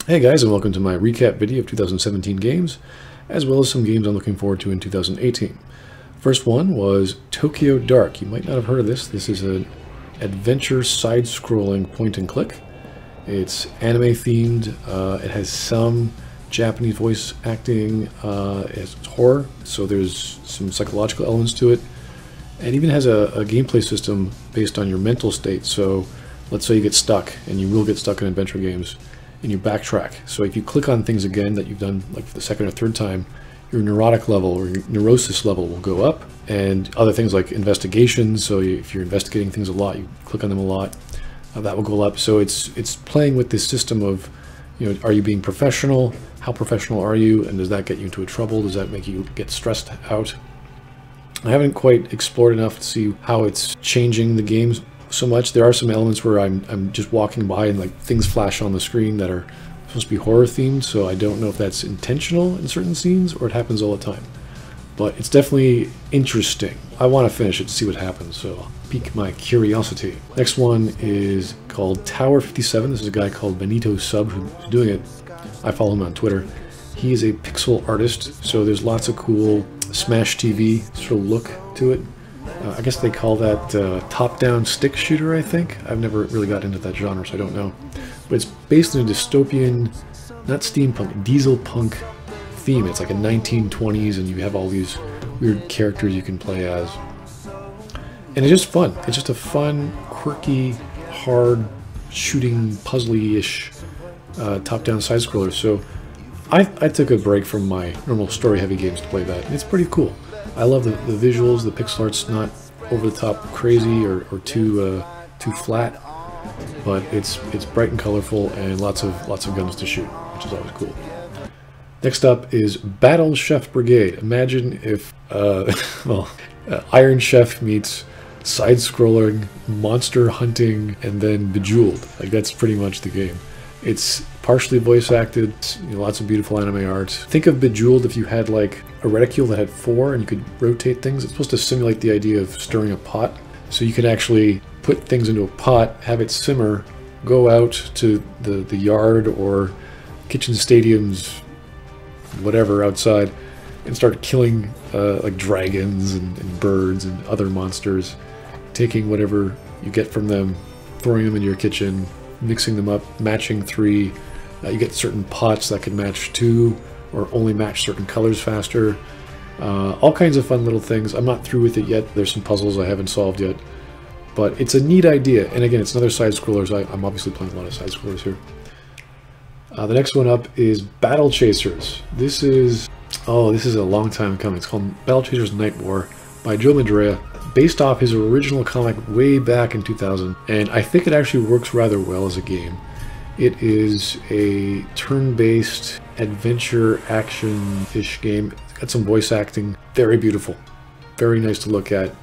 Hey guys, and welcome to my recap video of 2017 games, as well as some games I'm looking forward to in 2018. First one was Tokyo Dark. You might not have heard of this. This is an adventure side-scrolling point-and-click. It's anime themed. It has some Japanese voice acting. It's horror, so there's some psychological elements to it. It even has a gameplay system based on your mental state. So let's say you get stuck, and you will get stuck in adventure games, and you backtrack. So if you click on things again that you've done like for the second or third time, your neurotic level or your neurosis level will go up, and other things like investigations. So if you're investigating things a lot, you click on them a lot, that will go up. So it's playing with this system of, you know, are you being professional? How professional are you? And does that get you into a trouble? Does that make you get stressed out? I haven't quite explored enough to see how it's changing the games so much. There are some elements where I'm just walking by and like things flash on the screen that are supposed to be horror themed, so I don't know if that's intentional in certain scenes or it happens all the time. But it's definitely interesting. I want to finish it to see what happens, so I'll pique my curiosity. Next one is called Tower 57. This is a guy called Benito Sub who's doing it. I follow him on Twitter. He is a pixel artist, so there's lots of cool Smash TV sort of look to it. I guess they call that top-down stick shooter, I think. I've never really got into that genre, so I don't know. But it's based in a dystopian, not steampunk, dieselpunk theme. It's like a 1920s, and you have all these weird characters you can play as. And it's just fun. It's just a fun, quirky, hard, shooting, puzzly-ish top-down side-scroller. So I took a break from my normal story-heavy games to play that. And it's pretty cool. I love the visuals. The pixel art's not over the top crazy or too flat, but it's bright and colorful and lots of guns to shoot, which is always cool. Next up is Battle Chef Brigade. Imagine if Iron Chef meets side-scrolling, monster hunting, and then Bejeweled. Like, that's pretty much the game. It's partially voice acted, you know, lots of beautiful anime art. Think of Bejeweled if you had like a reticule that had 4 and you could rotate things. It's supposed to simulate the idea of stirring a pot. So you can actually put things into a pot, have it simmer, go out to the yard or kitchen stadiums, whatever, outside, and start killing like dragons and birds and other monsters, taking whatever you get from them, throwing them into your kitchen, mixing them up, matching 3. You get certain pots that can match 2 or only match certain colors faster. All kinds of fun little things. I'm not through with it yet. There's some puzzles I haven't solved yet. But it's a neat idea. And again, it's another side-scroller, so I'm obviously playing a lot of side-scrollers here. The next one up is Battle Chasers. This is a long time coming. It's called Battle Chasers Night War by Joe Madureira, based off his original comic way back in 2000. And I think it actually works rather well as a game. It is a turn-based adventure action-ish game. It's got some voice acting. Very beautiful. Very nice to look at.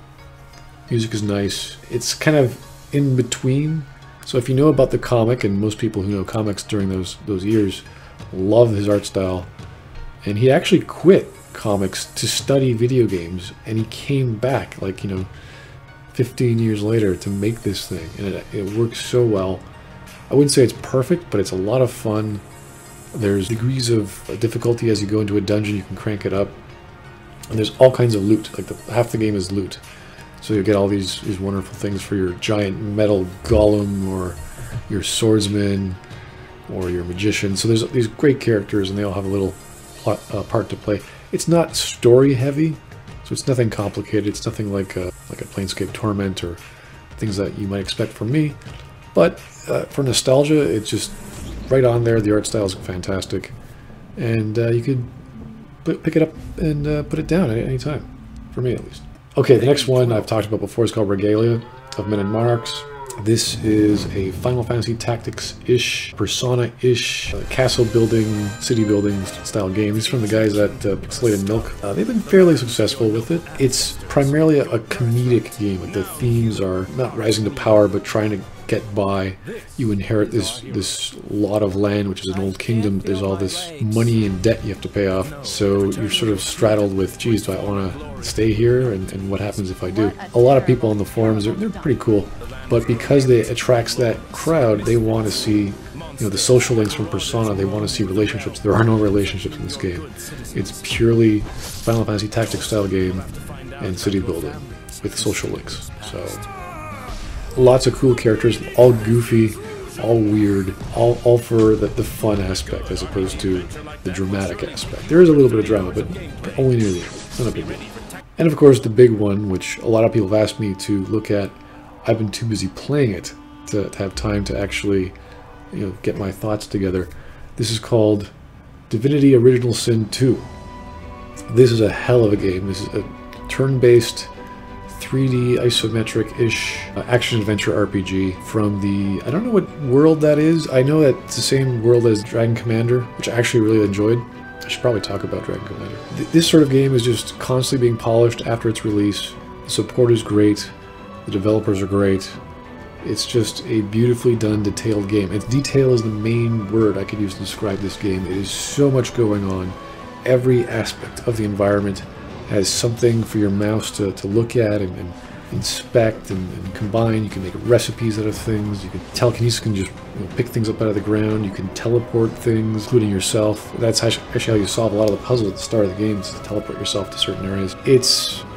Music is nice. It's kind of in between. So if you know about the comic, and most people who know comics during those years love his art style, and he actually quit comics to study video games, and he came back, like, you know, 15 years later to make this thing, and it works so well. I wouldn't say it's perfect, but it's a lot of fun. There's degrees of difficulty as you go into a dungeon. You can crank it up, and there's all kinds of loot. Like half the game is loot, so you get all these wonderful things for your giant metal golem or your swordsman or your magician. So there's these great characters, and they all have a little part to play. It's not story heavy, so it's nothing complicated. It's nothing like a Planescape Torment or things that you might expect from me. But for nostalgia, it's just right on there. The art style is fantastic, and you could pick it up and put it down at any time, for me at least. Okay, the next one I've talked about before is called Regalia of Men and Monarchs. This is a Final Fantasy Tactics-ish, Persona-ish, castle building, city building style game. It's from the guys at Pixelated Milk. They've been fairly successful with it. It's primarily a comedic game. Like, the themes are not rising to power, but trying to get by. You inherit this lot of land, which is an old kingdom. There's all this money and debt you have to pay off. So you're sort of straddled with, geez, do I want to stay here? And what happens if I do? A lot of people on the forums, they're pretty cool. But because it attracts that crowd, they want to see you know, the social links from Persona, they want to see relationships. There are no relationships in this game. It's purely Final Fantasy Tactics style game and city building with social links. So lots of cool characters, all goofy, all weird, all for the fun aspect as opposed to the dramatic aspect. There is a little bit of drama, but only near the end. It's not a big deal. And of course the big one, which a lot of people have asked me to look at, I've been too busy playing it to have time to actually, you know, get my thoughts together. This is called Divinity Original Sin 2. This is a hell of a game. This is a turn-based 3D isometric-ish action-adventure RPG from the... I don't know what world that is. I know that it's the same world as Dragon Commander, which I actually really enjoyed. I should probably talk about Dragon Commander. This sort of game is just constantly being polished after its release. The support is great. The developers are great. It's just a beautifully done, detailed game. And detail is the main word I could use to describe this game. It is so much going on. Every aspect of the environment has something for your mouse to look at and inspect and combine. You can make recipes out of things. You can telekinesis, can just pick things up out of the ground. You can teleport things, including yourself. That's actually how you solve a lot of the puzzles at the start of the game, is to teleport yourself to certain areas.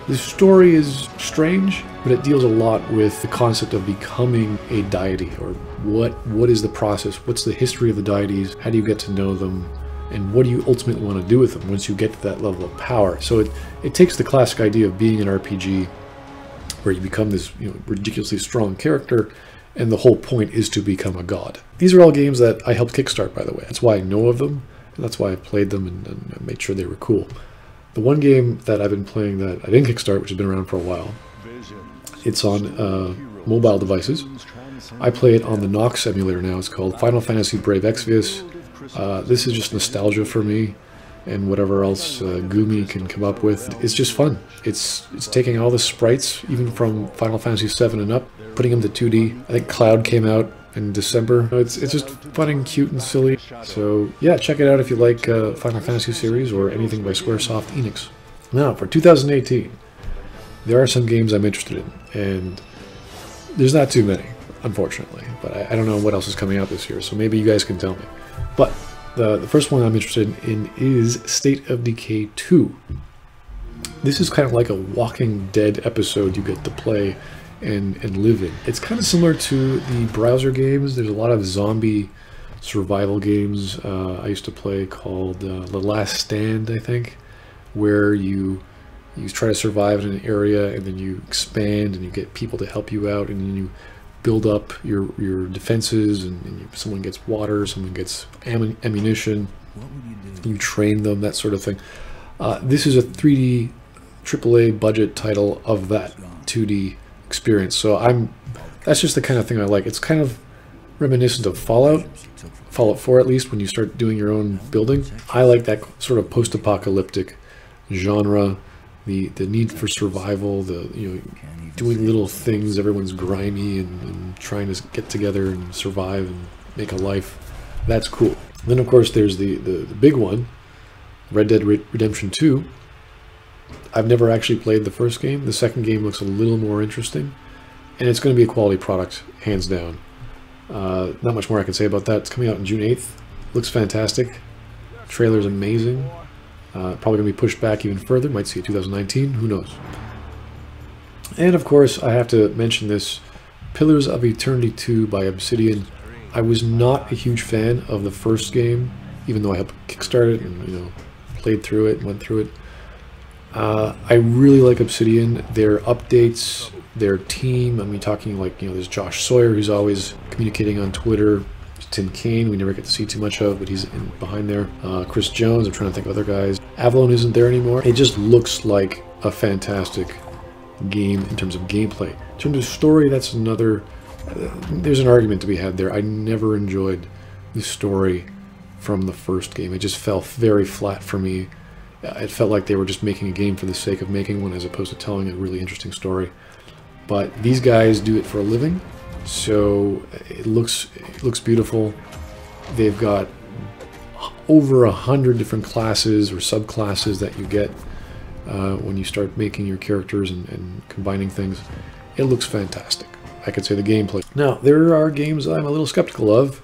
The story is strange, but it deals a lot with the concept of becoming a deity, or what is the process, what's the history of the deities, how do you get to know them, and what do you ultimately want to do with them once you get to that level of power. So it takes the classic idea of being an RPG where you become this, you know, ridiculously strong character, and the whole point is to become a god. These are all games that I helped kickstart, by the way. That's why I know of them, and that's why I played them and made sure they were cool. The one game that I've been playing that I didn't kickstart, which has been around for a while, it's on mobile devices. I play it on the Nox emulator now. It's called Final Fantasy Brave Exvius. This is just nostalgia for me, and whatever else Gumi can come up with. It's just fun. It's taking all the sprites, even from Final Fantasy VII and up, putting them to 2D. I think Cloud came out in December. It's just fun and cute and silly. So yeah, check it out if you like Final Fantasy series or anything by Squaresoft Enix. Now for 2018, there are some games I'm interested in, and there's not too many, unfortunately. But I don't know what else is coming out this year, so maybe you guys can tell me. But the first one I'm interested in is State of Decay 2. This is kind of like a Walking Dead episode you get to play and live in. It's kind of similar to the browser games. There's a lot of zombie survival games I used to play called The Last Stand, I think, where you try to survive in an area and then you expand and you get people to help you out, and then you build up your defenses, and someone gets water, someone gets ammunition, you train them, that sort of thing. This is a 3D AAA budget title of that 2D experience, so that's just the kind of thing I like. It's kind of reminiscent of Fallout 4 at least, when you start doing your own building. I like that sort of post-apocalyptic genre, the need for survival, doing little things. Everyone's grimy and trying to get together and survive and make a life. That's cool. Then of course there's the big one, Red Dead Redemption 2. I've never actually played the first game. The second game looks a little more interesting, and it's going to be a quality product, hands down. Not much more I can say about that. It's coming out on June 8th. Looks fantastic. Trailer's amazing. Probably going to be pushed back even further. Might see it 2019. Who knows? And of course, I have to mention this, Pillars of Eternity 2 by Obsidian. I was not a huge fan of the first game, even though I helped kickstart it and played through it and went through it. I really like Obsidian. Their updates, their team. I mean, talking like there's Josh Sawyer, who's always communicating on Twitter. There's Tim Kaine, we never get to see too much of, but he's behind there. Chris Jones. I'm trying to think of other guys. Avalon isn't there anymore. It just looks like a fantastic game in terms of gameplay. In terms of story, that's another. There's an argument to be had there. I never enjoyed the story from the first game. It just fell very flat for me. It felt like they were just making a game for the sake of making one, as opposed to telling a really interesting story. But these guys do it for a living, so it looks beautiful. They've got over 100 different classes or subclasses that you get when you start making your characters and combining things. It looks fantastic. I could say the gameplay. Now, there are games I'm a little skeptical of.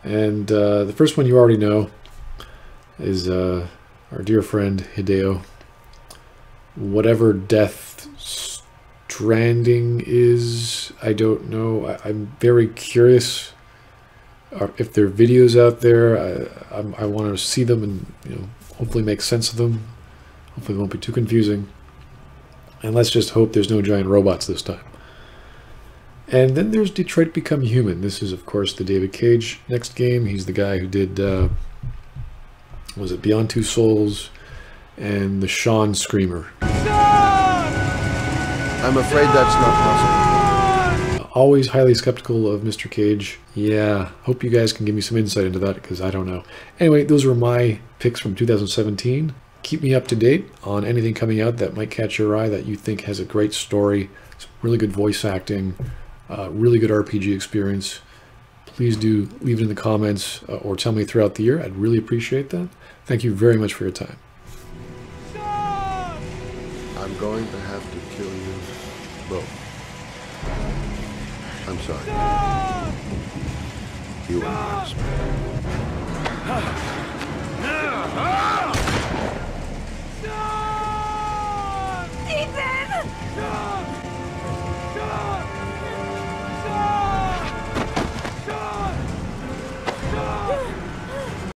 And the first one you already know is our dear friend Hideo. Whatever Death Stranding is, I don't know. I'm very curious if there are videos out there. I want to see them and hopefully make sense of them. Hopefully it won't be too confusing. And let's just hope there's no giant robots this time. And then there's Detroit Become Human. This is, of course, the David Cage next game. He's the guy who did, was it Beyond Two Souls and the Shaun Screamer. I'm afraid that's not possible. Always highly skeptical of Mr. Cage. Yeah, hope you guys can give me some insight into that, because I don't know. Anyway, those were my picks from 2017. Keep me up to date on anything coming out that might catch your eye, that you think has a great story, some really good voice acting, really good RPG experience. Please do leave it in the comments or tell me throughout the year. I'd really appreciate that. Thank you very much for your time. I'm going to have to kill you both. I'm sorry. You are